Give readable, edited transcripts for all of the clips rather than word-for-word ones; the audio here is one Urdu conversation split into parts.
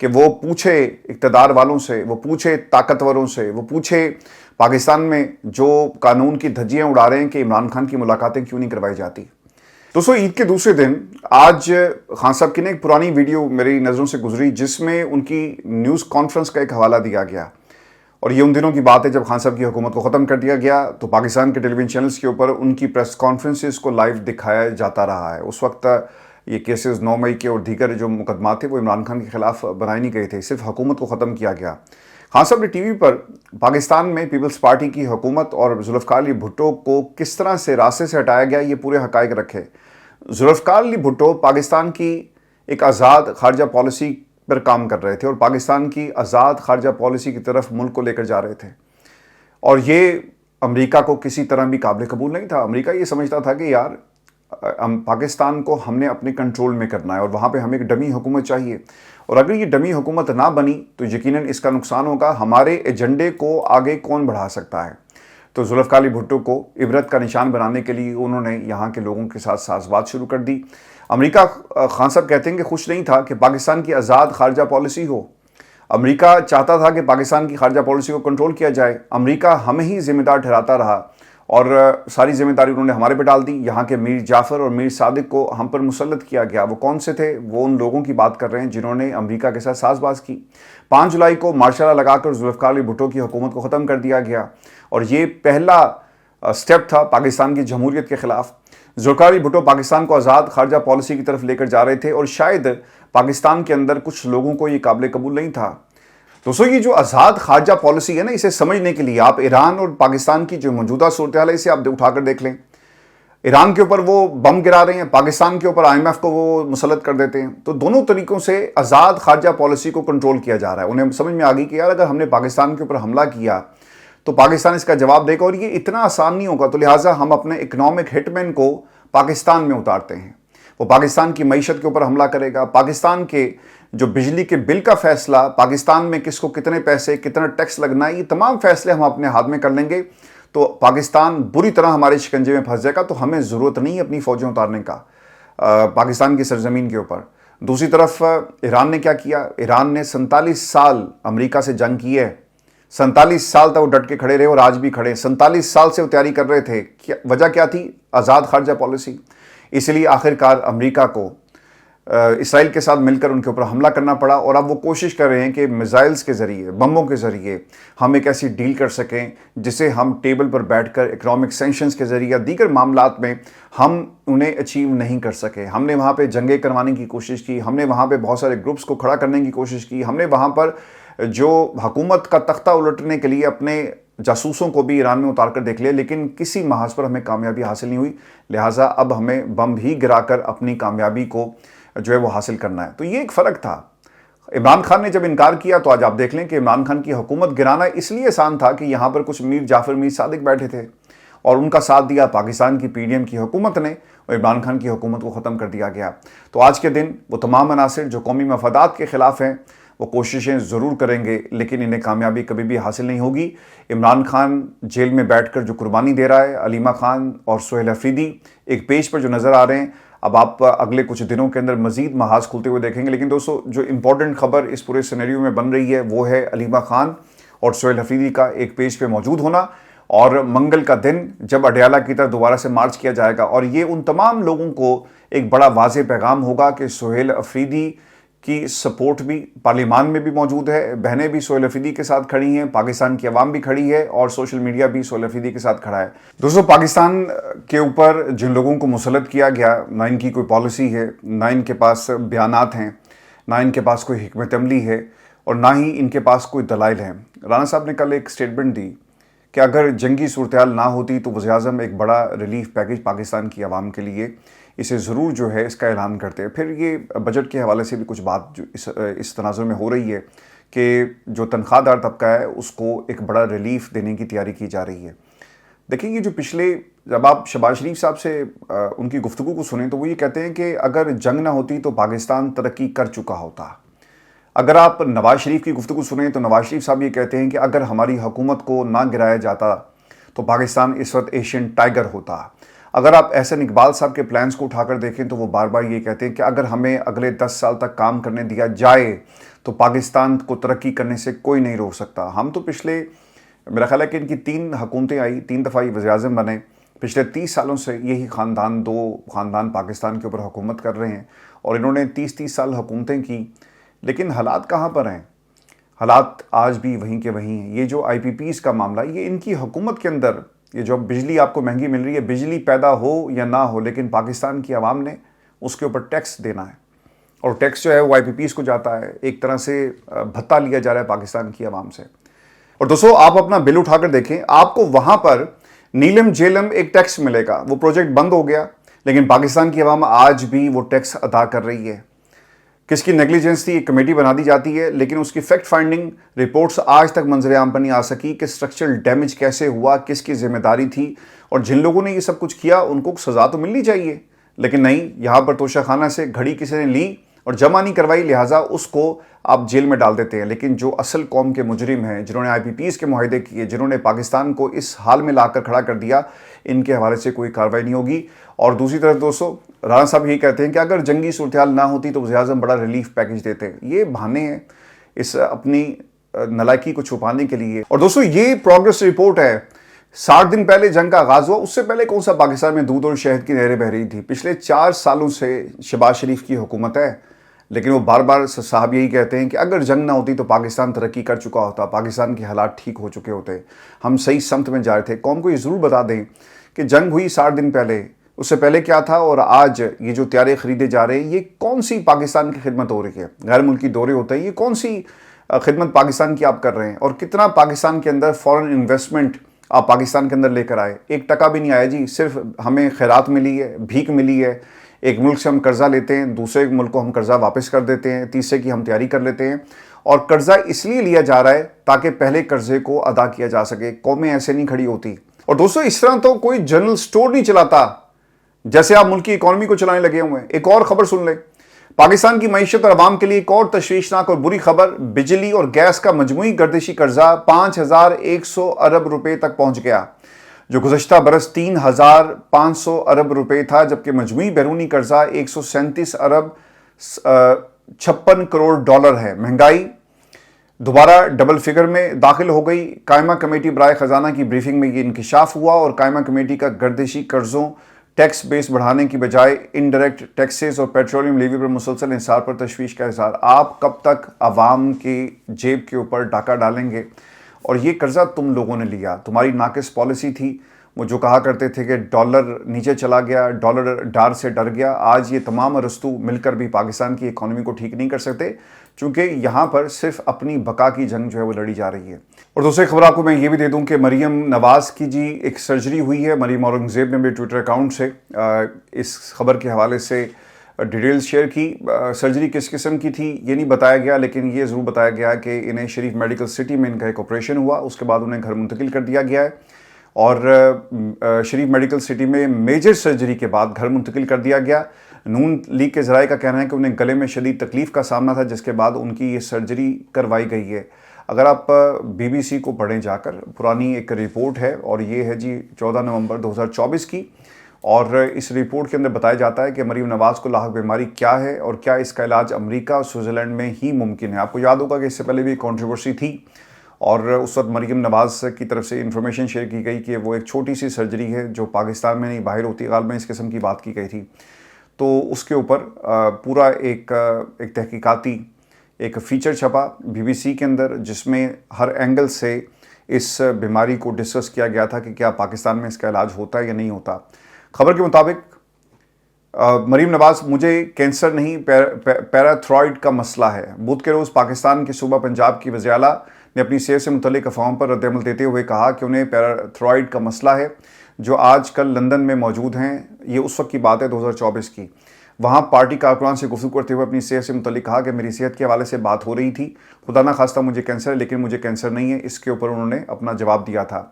کہ وہ پوچھے اقتدار والوں سے، وہ پوچھے طاقتوروں سے، وہ پوچھے پاکستان میں جو قانون کی دھجیاں اڑا رہے ہیں کہ عمران خان کی ملاقاتیں کیوں نہیں کروائی جاتی۔ دوستو، عید کے دوسرے دن آج خان صاحب کی ایک پرانی ویڈیو میری نظروں سے گزری جس میں ان کی نیوز کانفرنس کا ایک حوالہ دیا گیا، اور یہ ان دنوں کی بات ہے جب خان صاحب کی حکومت کو ختم کر دیا گیا تو پاکستان کے ٹیلی ویژن چینلز کے اوپر ان کی پریس کانفرنسز کو لائیو دکھایا جاتا رہا ہے۔ اس وقت یہ کیسز 9 مئی کے اور دیگر جو مقدمات تھے وہ عمران خان کے خلاف بنائے نہیں گئے تھے، صرف حکومت کو ختم کیا گیا۔ خان صاحب نے ٹی وی پر پاکستان میں پیپلز پارٹی کی حکومت اور ذوالفقار علی بھٹو کو کس طرح سے راستے سے ہٹایا گیا یہ پورے حقائق رکھے۔ ذوالفقار علی بھٹو پاکستان کی ایک آزاد خارجہ پالیسی پر کام کر رہے تھے اور پاکستان کی آزاد خارجہ پالیسی کی طرف ملک کو لے کر جا رہے تھے، اور یہ امریکہ کو کسی طرح بھی قابل قبول نہیں تھا۔ امریکہ یہ سمجھتا تھا کہ یار پاکستان کو ہم نے اپنے کنٹرول میں کرنا ہے اور وہاں پہ ہمیں ایک ڈمی حکومت چاہیے، اور اگر یہ ڈمی حکومت نہ بنی تو یقیناً اس کا نقصان ہوگا۔ ہمارے ایجنڈے کو آگے کون بڑھا سکتا ہے؟ تو ذوالفقار علی بھٹو کو عبرت کا نشان بنانے کے لیے انہوں نے یہاں کے لوگوں کے ساتھ ساز بات شروع کر دی۔ امریکہ، خان صاحب کہتے ہیں کہ خوش نہیں تھا کہ پاکستان کی آزاد خارجہ پالیسی ہو۔ امریکہ چاہتا تھا کہ پاکستان کی خارجہ پالیسی کو کنٹرول کیا جائے۔ امریکہ ہمیں ہی ذمہ دار ٹھہراتا رہا اور ساری ذمہ داری انہوں نے ہمارے پہ ڈال دی۔ یہاں کے میر جعفر اور میر صادق کو ہم پر مسلط کیا گیا۔ وہ کون سے تھے؟ وہ ان لوگوں کی بات کر رہے ہیں جنہوں نے امریکہ کے ساتھ ساز باز کی۔ 5 جولائی کو مارشل لا لگا کر ذوالفقار علی بھٹو کی حکومت کو ختم کر دیا گیا، اور یہ پہلا سٹیپ تھا پاکستان کی جمہوریت کے خلاف۔ ذوالفقار علی بھٹو پاکستان کو آزاد خارجہ پالیسی کی طرف لے کر جا رہے تھے، اور شاید پاکستان کے اندر کچھ لوگوں کو یہ قابل قبول نہیں تھا۔ دوستو، یہ جو آزاد خارجہ پالیسی ہے نا، اسے سمجھنے کے لیے آپ ایران اور پاکستان کی جو موجودہ صورتحال ہے اسے آپ اٹھا کر دیکھ لیں۔ ایران کے اوپر وہ بم گرا رہے ہیں، پاکستان کے اوپر IMF کو وہ مسلط کر دیتے ہیں، تو دونوں طریقوں سے آزاد خارجہ پالیسی کو کنٹرول کیا جا رہا ہے۔ انہیں سمجھ میں آ گئی کہ یار اگر ہم نے پاکستان کے اوپر حملہ کیا تو پاکستان اس کا جواب دے گا، اور یہ اتنا آسان نہیں ہوگا، تو لہٰذا ہم اپنے اکنامک ہٹ مین کو پاکستان میں اتارتے ہیں۔ وہ پاکستان کی معیشت کے اوپر حملہ کرے گا، پاکستان کے جو بجلی کے بل کا فیصلہ، پاکستان میں کس کو کتنے پیسے، کتنا ٹیکس لگنا ہے، یہ تمام فیصلے ہم اپنے ہاتھ میں کر لیں گے، تو پاکستان بری طرح ہمارے شکنجے میں پھنس جائے گا، تو ہمیں ضرورت نہیں ہے اپنی فوجیں اتارنے کا پاکستان کی سرزمین کے اوپر۔ دوسری طرف ایران نے کیا کیا؟ ایران نے 47 سال امریکہ سے جنگ کی ہے، 47 سال تک وہ ڈٹ کے کھڑے رہے اور آج بھی کھڑے، 47 سال سے وہ تیاری کر رہے تھے۔ وجہ کیا تھی؟ آزاد خارجہ پالیسی۔ اس لیے آخرکار امریکہ کو اسرائیل کے ساتھ مل کر ان کے اوپر حملہ کرنا پڑا، اور اب وہ کوشش کر رہے ہیں کہ میزائلز کے ذریعے، بموں کے ذریعے ہم ایک ایسی ڈیل کر سکیں جسے ہم ٹیبل پر بیٹھ کر اکنامک سینکشنز کے ذریعے دیگر معاملات میں ہم انہیں اچیو نہیں کر سکے۔ ہم نے وہاں پہ جنگیں کروانے کی کوشش کی، ہم نے وہاں پہ بہت سارے گروپس کو کھڑا کرنے کی کوشش کی، ہم نے وہاں پر جو حکومت کا تختہ الٹنے کے لیے اپنے جاسوسوں کو بھی ایران میں اتار کر دیکھ لیا، لیکن کسی محاذ پر ہمیں کامیابی حاصل نہیں ہوئی، لہٰذا اب ہمیں بم ہی گرا کر اپنی کامیابی کو جو ہے وہ حاصل کرنا ہے۔ تو یہ ایک فرق تھا۔ عمران خان نے جب انکار کیا تو آج آپ دیکھ لیں کہ عمران خان کی حکومت گرانا اس لیے آسان تھا کہ یہاں پر کچھ میر جعفر، میر صادق بیٹھے تھے اور ان کا ساتھ دیا پاکستان کی PDM کی حکومت نے، اور عمران خان کی حکومت کو ختم کر دیا گیا۔ تو آج کے دن وہ تمام عناصر جو قومی مفادات کے خلاف ہیں وہ کوششیں ضرور کریں گے، لیکن انہیں کامیابی کبھی بھی حاصل نہیں ہوگی۔ عمران خان جیل میں بیٹھ کر جو قربانی دے رہا ہے، علیمہ خان اور سہیل افریدی ایک پیج پر جو نظر آ رہے ہیں، اب آپ اگلے کچھ دنوں کے اندر مزید محاذ کھلتے ہوئے دیکھیں گے۔ لیکن دوستو، جو امپورٹنٹ خبر اس پورے سینیریو میں بن رہی ہے وہ ہے علیمہ خان اور سہیل افریدی کا ایک پیج پہ موجود ہونا، اور منگل کا دن جب اڈیالہ کی طرف دوبارہ سے مارچ کیا جائے گا، اور یہ ان تمام لوگوں کو ایک بڑا واضح پیغام ہوگا کہ سہیل افریدی کی سپورٹ بھی پارلیمان میں بھی موجود ہے، بہنیں بھی سہیل افریدی کے ساتھ کھڑی ہیں، پاکستان کی عوام بھی کھڑی ہے، اور سوشل میڈیا بھی سہیل افریدی کے ساتھ کھڑا ہے۔ دوستو، پاکستان کے اوپر جن لوگوں کو مسلط کیا گیا، نہ ان کی کوئی پالیسی ہے، نہ ان کے پاس بیانات ہیں، نہ ان کے پاس کوئی حکمت عملی ہے، اور نہ ہی ان کے پاس کوئی دلائل ہیں۔ رانا صاحب نے کل ایک سٹیٹمنٹ دی کہ اگر جنگی صورتحال نہ ہوتی تو وزیر اعظم ایک بڑا ریلیف پیکج پاکستان کی عوام کے لیے اسے ضرور جو ہے اس کا اعلان کرتے ہیں۔ پھر یہ بجٹ کے حوالے سے بھی کچھ بات جو اس تناظر میں ہو رہی ہے کہ جو تنخواہ دار طبقہ ہے اس کو ایک بڑا ریلیف دینے کی تیاری کی جا رہی ہے۔ دیکھیں، یہ جو پچھلے جب آپ شہباز شریف صاحب سے ان کی گفتگو کو سنیں تو وہ یہ کہتے ہیں کہ اگر جنگ نہ ہوتی تو پاکستان ترقی کر چکا ہوتا۔ اگر آپ نواز شریف کی گفتگو سنیں تو نواز شریف صاحب یہ کہتے ہیں کہ اگر ہماری حکومت کو نہ گرایا جاتا تو پاکستان اس وقت ایشین ٹائیگر ہوتا۔ اگر آپ احسن اقبال صاحب کے پلانز کو اٹھا کر دیکھیں تو وہ بار بار یہ کہتے ہیں کہ اگر ہمیں اگلے 10 سال تک کام کرنے دیا جائے تو پاکستان کو ترقی کرنے سے کوئی نہیں روک سکتا. ہم تو پچھلے میرا خیال ہے کہ ان کی 3 حکومتیں آئی, 3 دفعہ یہ وزیر اعظم بنے. پچھلے 30 سالوں سے یہی خاندان, 2 خاندان پاکستان کے اوپر حکومت کر رہے ہیں اور انہوں نے 30 سال حکومتیں کی. لیکن حالات کہاں پر ہیں؟ حالات آج بھی وہیں کے وہیں ہیں. یہ جو آئی پی پیز کا معاملہ, یہ ان کی حکومت کے اندر, یہ جو بجلی آپ کو مہنگی مل رہی ہے, بجلی پیدا ہو یا نہ ہو, لیکن پاکستان کی عوام نے اس کے اوپر ٹیکس دینا ہے. اور ٹیکس جو ہے وہ آئی پی پیز کو جاتا ہے, ایک طرح سے بھتہ لیا جا رہا ہے پاکستان کی عوام سے. اور دوستو آپ اپنا بل اٹھا کر دیکھیں, آپ کو وہاں پر نیلم جیلم ایک ٹیکس ملے گا. وہ پروجیکٹ بند ہو گیا لیکن پاکستان کی عوام آج بھی وہ ٹیکس ادا کر رہی ہے. کس کی نیگلیجنس تھی, ایک کمیٹی بنا دی جاتی ہے لیکن اس کی فیکٹ فائنڈنگ رپورٹس آج تک منظر عام پر نہیں آ سکی کہ اسٹرکچرل ڈیمیج کیسے ہوا, کس کی ذمہ داری تھی, اور جن لوگوں نے یہ سب کچھ کیا ان کو سزا تو ملنی چاہیے. لیکن نہیں, یہاں پر توشہ خانہ سے گھڑی کسی نے لی اور جمع نہیں کروائی, لہٰذا اس کو آپ جیل میں ڈال دیتے ہیں. لیکن جو اصل قوم کے مجرم ہیں, جنہوں نے آئی پی پیز کے معاہدے کیے, جنہوں نے پاکستان کو اس حال میں لا کر کھڑا کر دیا, ان کے حوالے سے کوئی کارروائی نہیں ہوگی. اور دوسری طرف دوستو, رانا صاحب یہی کہتے ہیں کہ اگر جنگی صورتحال نہ ہوتی تو وزیر اعظم بڑا ریلیف پیکج دیتے. یہ بہانے ہیں اس اپنی نالائکی کو چھپانے کے لیے. اور دوستو یہ پروگریس رپورٹ ہے, 60 دن پہلے جنگ کا آغاز ہوا, اس سے پہلے کون سا پاکستان میں دودھ اور شہد کی نہریں بہ رہی تھی. پچھلے 4 سالوں سے شہباز شریف کی حکومت ہے, لیکن وہ بار بار صاحب یہی کہتے ہیں کہ اگر جنگ نہ ہوتی تو پاکستان ترقی کر چکا ہوتا, پاکستان کے حالات ٹھیک ہو چکے ہوتے, ہم صحیح سمت میں جا رہے تھے. قوم کو یہ ضرور بتا دیں کہ جنگ ہوئی 60 دن پہلے, اس سے پہلے کیا تھا, اور آج یہ جو طیارے خریدے جا رہے ہیں یہ کون سی پاکستان کی خدمت ہو رہی ہے. غیر ملکی دورے ہوتے ہیں, یہ کون سی خدمت پاکستان کی آپ کر رہے ہیں, اور کتنا پاکستان کے اندر فورن انویسٹمنٹ آپ پاکستان کے اندر لے کر آئے. 1 ٹکا بھی نہیں آیا جی, صرف ہمیں خیرات ملی ہے, بھیک ملی ہے. ایک ملک سے ہم قرضہ لیتے ہیں, دوسرے ملک کو ہم قرضہ واپس کر دیتے ہیں, تیسرے کی ہم تیاری کر لیتے ہیں, اور قرضہ اس لیے لیا جا رہا ہے تاکہ پہلے قرضے کو ادا کیا جا سکے. قومیں ایسے نہیں کھڑی ہوتی. اور دوستو اس طرح تو کوئی جنرل سٹور نہیں چلاتا جیسے آپ ملک کی اکانومی کو چلانے لگے ہوئے ہیں. ایک اور خبر سن لیں, پاکستان کی معیشت اور عوام کے لیے ایک اور تشویشناک اور بری خبر, بجلی اور گیس کا مجموعی گردشی قرضہ 5100 ارب روپے تک پہنچ گیا, جو گزشتہ برس 3500 ارب روپے تھا, جبکہ مجموعی بیرونی قرضہ 137 ارب 56 کروڑ ڈالر ہے. مہنگائی دوبارہ ڈبل فگر میں داخل ہو گئی. قائمہ کمیٹی برائے خزانہ کی بریفنگ میں یہ انکشاف ہوا, اور قائمہ کمیٹی کا گردشی قرضوں ٹیکس بیس بڑھانے کی بجائے انڈائریکٹ ٹیکسز اور پیٹرولیم لیوی پر مسلسل انحصار پر تشویش کا اظہار. آپ کب تک عوام کی جیب کے اوپر ڈاکہ ڈالیں گے؟ اور یہ قرضہ تم لوگوں نے لیا, تمہاری ناقص پالیسی تھی. وہ جو کہا کرتے تھے کہ ڈالر نیچے چلا گیا, ڈالر ڈار سے ڈر گیا, آج یہ تمام ارسطو مل کر بھی پاکستان کی اکانومی کو ٹھیک نہیں کر سکتے, چونکہ یہاں پر صرف اپنی بقا کی جنگ جو ہے وہ لڑی جا رہی ہے. اور دوسری خبر آپ کو میں یہ بھی دے دوں کہ مریم نواز کی جی ایک سرجری ہوئی ہے. مریم اورنگزیب نے بھی ٹویٹر اکاؤنٹ سے اس خبر کے حوالے سے ڈیٹیلز شیئر کی. سرجری کس قسم کی تھی یہ نہیں بتایا گیا, لیکن یہ ضرور بتایا گیا کہ انہیں شریف میڈیکل سٹی میں ان کا ایک آپریشن ہوا, اس کے بعد انہیں گھر منتقل کر دیا گیا ہے, اور شریف میڈیکل سٹی میں میجر سرجری کے بعد گھر منتقل کر دیا گیا. نون لیگ کے ذرائع کا کہنا ہے کہ انہیں گلے میں شدید تکلیف کا سامنا تھا, جس کے بعد ان کی یہ سرجری کروائی گئی ہے. اگر آپ بی بی سی کو پڑھیں جا کر, پرانی ایک رپورٹ ہے, اور یہ ہے جی 14 نومبر 2024 کی, اور اس رپورٹ کے اندر بتایا جاتا ہے کہ مریم نواز کو لاحق بیماری کیا ہے اور کیا اس کا علاج امریکہ اور سوئٹزرلینڈ میں ہی ممکن ہے. آپ کو یاد ہوگا کہ اس سے پہلے بھی کنٹروورسی تھی, اور اس وقت مریم نواز کی طرف سے انفارمیشن شیئر کی گئی کہ وہ ایک چھوٹی سی سرجری ہے جو پاکستان میں نہیں باہر ہوتی, غالباً اس قسم کی بات کی گئی تھی. تو اس کے اوپر پورا ایک تحقیقاتی ایک فیچر چھپا بی بی سی کے اندر, جس میں ہر اینگل سے اس بیماری کو ڈسکس کیا گیا تھا کہ کیا پاکستان میں اس کا علاج ہوتا ہے یا نہیں ہوتا. خبر کے مطابق مریم نواز, مجھے کینسر نہیں پیراتھرائیڈ کا مسئلہ ہے. بدھ کے روز پاکستان کے صوبہ پنجاب کی وزیر اعلیٰ نے اپنی صحت سے متعلق افواہوں پر رد عمل دیتے ہوئے کہا کہ انہیں پیراتھرائیڈ کا مسئلہ ہے, جو آج کل لندن میں موجود ہیں. یہ اس وقت کی بات ہے 2024 کی. وہاں پارٹی کارکنان سے گفتگو کرتے ہوئے اپنی صحت سے متعلق کہا کہ میری صحت کے حوالے سے بات ہو رہی تھی, خدا نہ خواستہ مجھے کینسر ہے, لیکن مجھے کینسر نہیں ہے. اس کے اوپر انہوں نے اپنا جواب دیا تھا.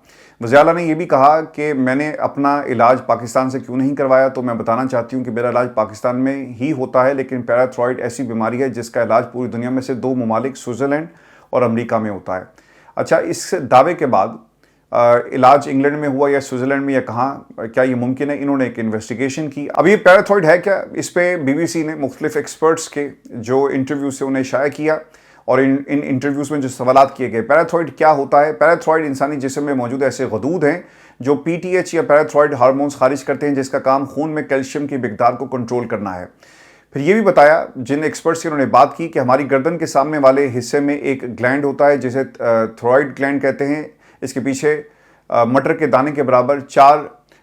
وزیر اعلیٰ نے یہ بھی کہا کہ میں نے اپنا علاج پاکستان سے کیوں نہیں کروایا, تو میں بتانا چاہتی ہوں کہ میرا علاج پاکستان میں ہی ہوتا ہے, لیکن پیراتھرائیڈ ایسی بیماری ہے جس کا علاج پوری دنیا میں سے 2 ممالک سوئٹزرلینڈ اور امریکہ میں ہوتا ہے. اچھا, اس دعوے کے بعد علاج انگلینڈ میں ہوا یا سوئٹزرلینڈ میں یا کہاں، کیا یہ ممکن ہے؟ انہوں نے ایک انویسٹیگیشن کی. اب یہ پیراتھوائڈ ہے کیا؟ اس پہ بی بی سی نے مختلف ایکسپرٹس کے جو انٹرویو سے انہیں شائع کیا اور ان انٹرویوز میں جو سوالات کیے گئے. پیراتھوائڈ کیا ہوتا ہے؟ پیراتھوائڈ انسانی جسم میں موجود ایسے غدود ہیں جو پی ٹی ایچ یا پیراتھوائڈ ہارمونز خارج کرتے ہیں، جس کا کام خون میں کیلشیم کی مقدار کو کنٹرول کرنا ہے. پھر یہ بھی بتایا جن ایکسپرٹس سے انہوں نے بات کی کہ ہماری گردن کے سامنے والے حصے میں ایک گلینڈ ہوتا ہے جسے تھرائیڈ گلینڈ کہتے ہیں. اس کے پیچھے مٹر کے دانے کے برابر 4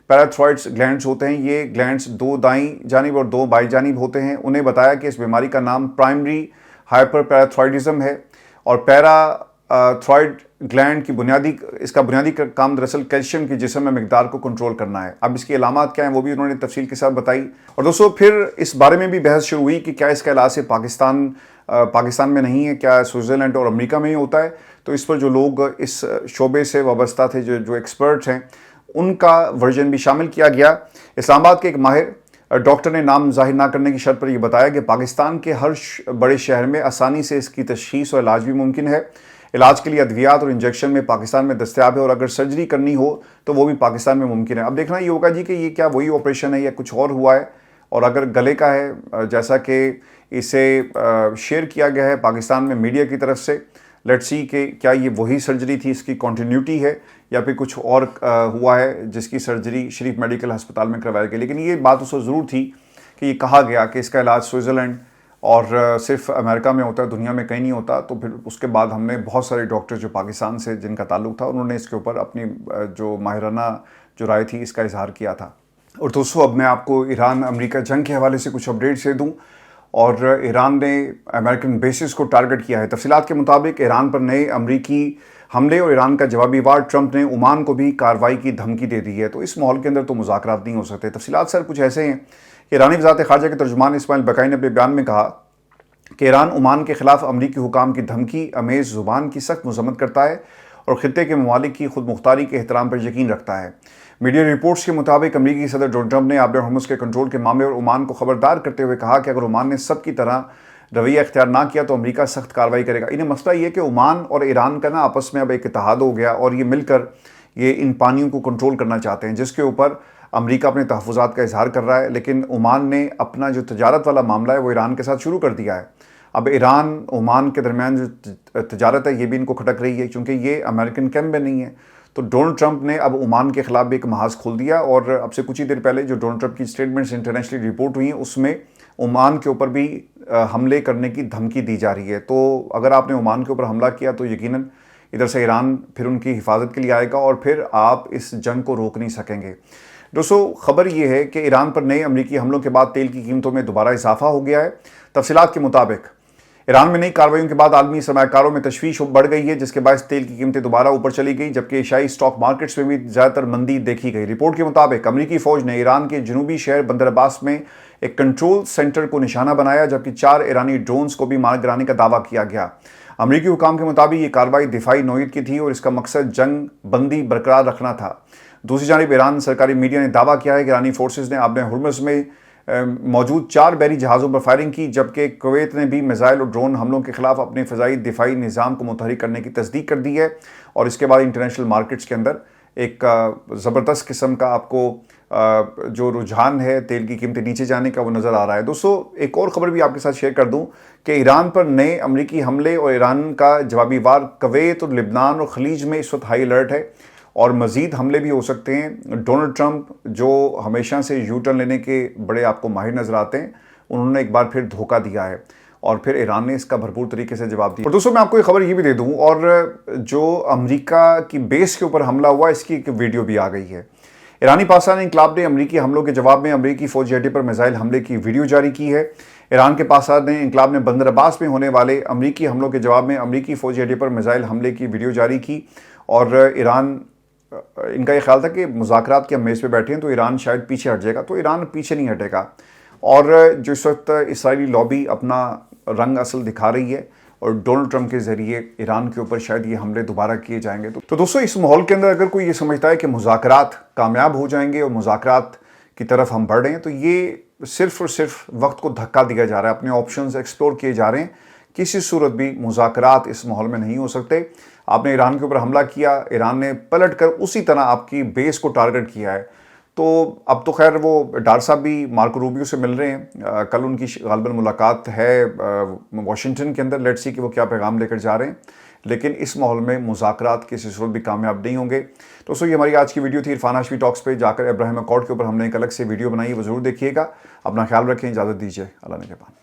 پیراتھوائڈز گلینڈز ہوتے ہیں. یہ گلینڈز 2 دائیں جانب اور 2 بائیں جانب ہوتے ہیں. انہیں بتایا کہ اس بیماری کا نام پرائمری ہائپر پیراتھوائڈزم ہے اور تھرائیڈ گلینڈ کی اس کا بنیادی کام دراصل کیلشیم کی جسم میں مقدار کو کنٹرول کرنا ہے. اب اس کی علامات کیا ہیں وہ بھی انہوں نے تفصیل کے ساتھ بتائی. اور دوستو پھر اس بارے میں بھی بحث شروع ہوئی کہ کیا اس کا علاج سے پاکستان میں نہیں ہے، کیا سوئٹزرلینڈ اور امریکہ میں ہی ہوتا ہے؟ تو اس پر جو لوگ اس شعبے سے وابستہ تھے، جو ایکسپرٹس ہیں، ان کا ورژن بھی شامل کیا گیا. اسلام آباد کے ایک ماہر ڈاکٹر نے نام ظاہر نہ کرنے کی شرط پر یہ بتایا کہ پاکستان کے ہر بڑے شہر میں آسانی سے اس کی تشخیص اور علاج بھی ممکن ہے. علاج کے لیے ادویات اور انجیکشن میں پاکستان میں دستیاب ہے اور اگر سرجری کرنی ہو تو وہ بھی پاکستان میں ممکن ہے. اب دیکھنا یہ ہوگا جی کہ یہ کیا وہی آپریشن ہے یا کچھ اور ہوا ہے، اور اگر گلے کا ہے جیسا کہ اسے شیئر کیا گیا ہے پاکستان میں میڈیا کی طرف سے، لیٹس سی کہ کیا یہ وہی سرجری تھی، اس کی کنٹینیوٹی ہے، یا پھر کچھ اور ہوا ہے جس کی سرجری شریف میڈیکل ہسپتال میں کروائی گئی. لیکن یہ بات اس وقت ضرور تھی کہ یہ کہا گیا کہ اس کا علاج سوئٹزرلینڈ اور صرف امریکہ میں ہوتا ہے، دنیا میں کہیں نہیں ہوتا. تو پھر اس کے بعد ہم نے بہت سارے ڈاکٹر جو پاکستان سے جن کا تعلق تھا، انہوں نے اس کے اوپر اپنی جو ماہرانہ جو رائے تھی اس کا اظہار کیا تھا. اور دوستو اب میں آپ کو ایران امریکہ جنگ کے حوالے سے کچھ اپڈیٹس دے دوں. اور ایران نے امریکن بیسز کو ٹارگٹ کیا ہے. تفصیلات کے مطابق ایران پر نئے امریکی حملے اور ایران کا جوابی وار. ٹرمپ نے عمان کو بھی کارروائی کی دھمکی دے دی ہے. تو اس ماحول کے اندر تو مذاکرات نہیں ہو سکتے. تفصیلات سر کچھ ایسے ہیں کہ ایرانی وزارت خارجہ کے ترجمان اسماعیل بقائی نے اپنے بیان میں کہا کہ ایران عمان کے خلاف امریکی حکام کی دھمکی امیز زبان کی سخت مذمت کرتا ہے اور خطے کے ممالک کی خود مختاری کے احترام پر یقین رکھتا ہے. میڈیا رپورٹس کے مطابق امریکی صدر ڈونلڈ ٹرمپ نے آبِ ہرمز کے کنٹرول کے معاملے اور عمان کو خبردار کرتے ہوئے کہا کہ اگر عمان نے سب کی طرح رویہ اختیار نہ کیا تو امریکہ سخت کارروائی کرے گا. انہیں مسئلہ یہ کہ عمان اور ایران کا آپس میں اب ایک اتحاد ہو گیا اور یہ مل کر یہ ان پانیوں کو کنٹرول کرنا چاہتے ہیں، جس کے اوپر امریکہ اپنے تحفظات کا اظہار کر رہا ہے. لیکن عمان نے اپنا جو تجارت والا معاملہ ہے وہ ایران کے ساتھ شروع کر دیا ہے. اب ایران عمان کے درمیان جو تجارت ہے یہ بھی ان کو کھٹک رہی ہے کیونکہ یہ امریکن کیمپ میں نہیں ہے. تو ڈونلڈ ٹرمپ نے اب عمان کے خلاف بھی ایک محاذ کھول دیا اور اب سے کچھ ہی دیر پہلے جو ڈونلڈ ٹرمپ کی سٹیٹمنٹس انٹرنیشنلی رپورٹ ہوئی ہیں اس میں عمان کے اوپر بھی حملے کرنے کی دھمکی دی جا رہی ہے. تو اگر آپ نے عمان کے اوپر حملہ کیا تو یقیناً ادھر سے ایران پھر ان کی حفاظت کے لیے آئے گا اور پھر آپ اس جنگ کو روک نہیں سکیں گے. دوستو خبر یہ ہے کہ ایران پر نئے امریکی حملوں کے بعد تیل کی قیمتوں میں دوبارہ اضافہ ہو گیا ہے. تفصیلات کے مطابق ایران میں نئی کارروائیوں کے بعد عالمی سرمایہ کاروں میں تشویش بڑھ گئی ہے، جس کے باعث تیل کی قیمتیں دوبارہ اوپر چلی گئی، جبکہ ایشیائی اسٹاک مارکیٹس میں بھی زیادہ تر مندی دیکھی گئی. رپورٹ کے مطابق امریکی فوج نے ایران کے جنوبی شہر بندر عباس میں ایک کنٹرول سینٹر کو نشانہ بنایا، جبکہ 4 ایرانی ڈرونز کو بھی مار گرانے کا دعویٰ کیا گیا. امریکی حکام کے مطابق یہ کارروائی دفاعی نوعیت کی تھی اور اس کا مقصد جنگ بندی برقرار رکھنا تھا. دوسری جانب ایران سرکاری میڈیا نے دعویٰ کیا ہے کہ ایرانی فورسز نے آبِ ہرمز میں موجود 4 بحری جہازوں پر فائرنگ کی، جبکہ کویت نے بھی میزائل اور ڈرون حملوں کے خلاف اپنے فضائی دفاعی نظام کو متحرک کرنے کی تصدیق کر دی ہے. اور اس کے بعد انٹرنیشنل مارکیٹس کے اندر ایک زبردست قسم کا آپ کو جو رجحان ہے تیل کی قیمتیں نیچے جانے کا وہ نظر آ رہا ہے. دوستو ایک اور خبر بھی آپ کے ساتھ شیئر کر دوں کہ ایران پر نئے امریکی حملے اور ایران کا جوابی وار. کویت اور لبنان اور خلیج میں اس وقت ہائی الرٹ ہے اور مزید حملے بھی ہو سکتے ہیں. ڈونلڈ ٹرمپ جو ہمیشہ سے یو ٹرن لینے کے بڑے آپ کو ماہر نظر آتے ہیں، انہوں نے ایک بار پھر دھوکہ دیا ہے اور پھر ایران نے اس کا بھرپور طریقے سے جواب دیا. اور دوستوں میں آپ کو ایک خبر یہ بھی دے دوں، اور جو امریکہ کی بیس کے اوپر حملہ ہوا اس کی ایک ویڈیو بھی آ گئی ہے. ایرانی پاکستان انقلاب نے امریکی حملوں کے جواب میں امریکی فوجی اڈے پر میزائل حملے کی ویڈیو جاری کی ہے. ایران کے پاکستان انقلاب نے بندر عباس میں ہونے والے امریکی حملوں کے جواب میں امریکی فوجی اڈے پر میزائل حملے کی ویڈیو جاری کی. اور ایران ان کا یہ خیال تھا کہ مذاکرات کے میز پہ بیٹھے ہیں تو ایران شاید پیچھے ہٹ جائے گا، تو ایران پیچھے نہیں ہٹے گا. اور جو اس وقت اسرائیلی لابی اپنا رنگ اصل دکھا رہی ہے اور ڈونلڈ ٹرمپ کے ذریعے ایران کے اوپر شاید یہ حملے دوبارہ کیے جائیں گے. تو دوستو اس ماحول کے اندر اگر کوئی یہ سمجھتا ہے کہ مذاکرات کامیاب ہو جائیں گے اور مذاکرات کی طرف ہم بڑھ رہے ہیں، تو یہ صرف اور صرف وقت کو دھکا دیا جا رہا ہے، اپنے آپشنز ایکسپلور کیے جا رہے ہیں. کسی صورت بھی مذاکرات اس ماحول میں نہیں ہو سکتے. آپ نے ایران کے اوپر حملہ کیا، ایران نے پلٹ کر اسی طرح آپ کی بیس کو ٹارگٹ کیا ہے. تو اب تو خیر وہ ڈار صاحب بھی مارکو روبیو سے مل رہے ہیں، کل ان کی غالباً ملاقات ہے واشنگٹن کے اندر. لیٹس سی کہ وہ کیا پیغام لے کر جا رہے ہیں، لیکن اس ماحول میں مذاکرات کسی صورت بھی کامیاب نہیں ہوں گے. تو یہ ہماری آج کی ویڈیو تھی. عرفان ہاشمی ٹاکس پہ جا کر ابراہیم اکارڈ کے اوپر ہم نے ایک الگ سے ویڈیو بنائی ہے، وہ ضرور دیکھیے گا. اپنا خیال رکھیں، اجازت دیجیے، اللہ نگہبان.